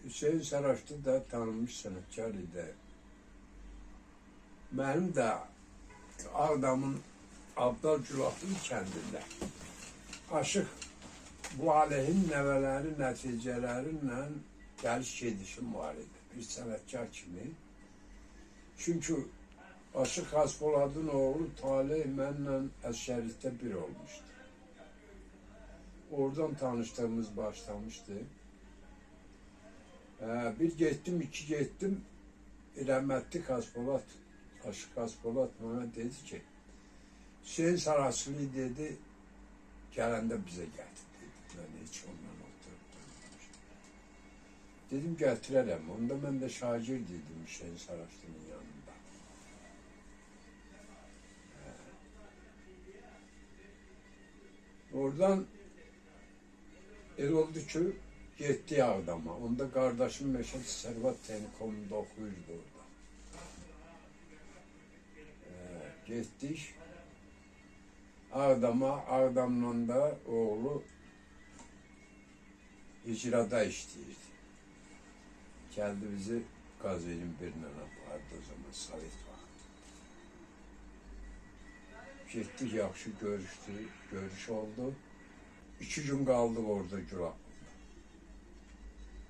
Hüseyin Saraçlı da tanınmış sənətkar idi. Mənim də Ağdamın Abdal Cülaflı kəndində Aşıq Valehin nəvələri, nəticələrinlə gəliş gedişim var idi. Bir sənətkar kimi. Çünki Aşıq Xaspoladın oğlu Talih mənlə əsgərlikdə bir olmuşdu. Oradan tanışdığımız başlamışdı. Bir getdim, iki getdim. Rəhmətli Xaspolad, Aşıq Xaspolad mənə dedi ki, Hüseyin Saraçlı dedi, gələndə bizə gətir dedi. Mən heç ondan oturub. Dedim, gətirərəm. Onda mən də şagird idim Hüseyin Saraçlının yanında. Oradan el oldu ki, getdi Ağdama. Onda qardaşım Məşəd Sərvat Texnikumunda oxuyurdu orada. Getdik. Ağdama, Ağdamdan da oğlu icrada işləyirdi. Gəldi bizi Qazerin birlə apardı o zaman Sovet vaxtı. Getdik, yaxşı görüş oldu. 2 gün qaldıq orada Gülaqlıda.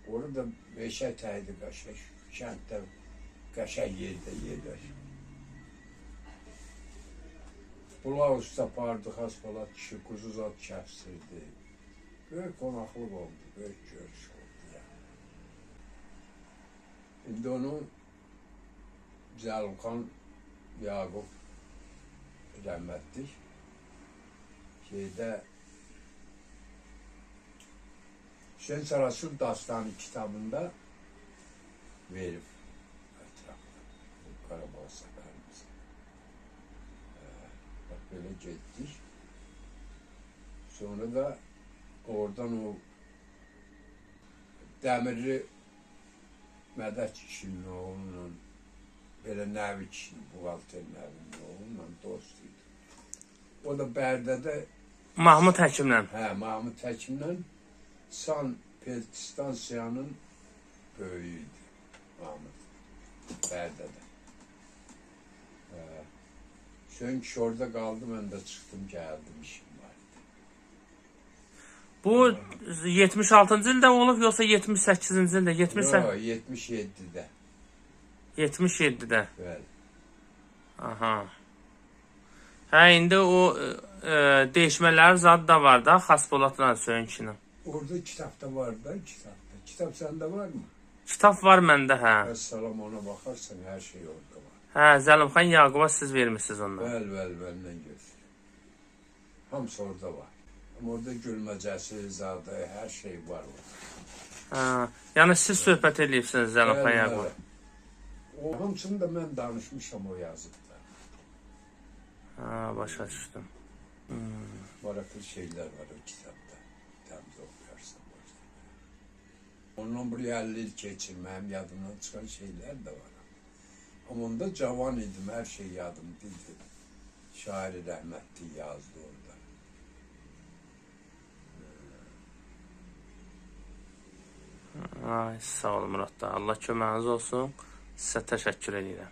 Orada meşə təydi qəşək, kənddə qəşək yerdə yerləşib. Bulaq üstə apardı Xaspolad kişi, quzu zat kəstirdi. Böyük qonaqlıq oldu, böyük görüş oldu yani. İndi onu Zəlimxan Yaqub rəhmətlik Hüseyin Saraçlı Dastanı kitabında verib ətrafda. Qarabağ səfərimiz. Bak böyle getdik. Sonra da oradan o Dəmirli Mədət kişinin oğlunla, belə Nəvi kişinin, buğalter Nəvinin oğlunla dost idi. O da Bərdədə Mahmud Həkimlə. Mahmud Həkimlə San Stansiyanın böyüyüydü Mahmud Bərdədə. Çünki orada qaldı, mən də çıxdım, gəldim, işim var idi. Bu 76-cı ildə olub, yoxsa 78-ci ildə? Yox, 77-də. 77-də. Bəli. Aha. Hə, indi o değişmələr zad da var da, Xaspoladla Hüseyin kişinin. Orada kitabda var da, kitabda. Kitab səndə var mı? Kitab var məndə, hə. Əssalam, ona baxarsan, hər şey orada var. Hə, Zəlimxan Yaquba siz vermişsiniz ondan. Bəli, məndən götürür. Hamısı orada var. Amma orada gülməcəsi, zadı, hər şey var orada. Hə, yəni siz söhbət edibsiniz Zəlimxan Yaquba. O hamısını da mən danışmışam o yazıqda. Hə, başa düşdüm. Maraqlı şeylər var o kitabda. Təmiz oxuyarsan başda. Ondan buraya 50 il keçir, mənim yadımdan çıxan şeylər də var. Amma onda cavan idim, hər şey yadımdaydı. Şairi rəhmətli yazdı orada. Ay, sağ olun Murad da. Allah köməyiniz olsun. Sizə təşəkkür edirəm.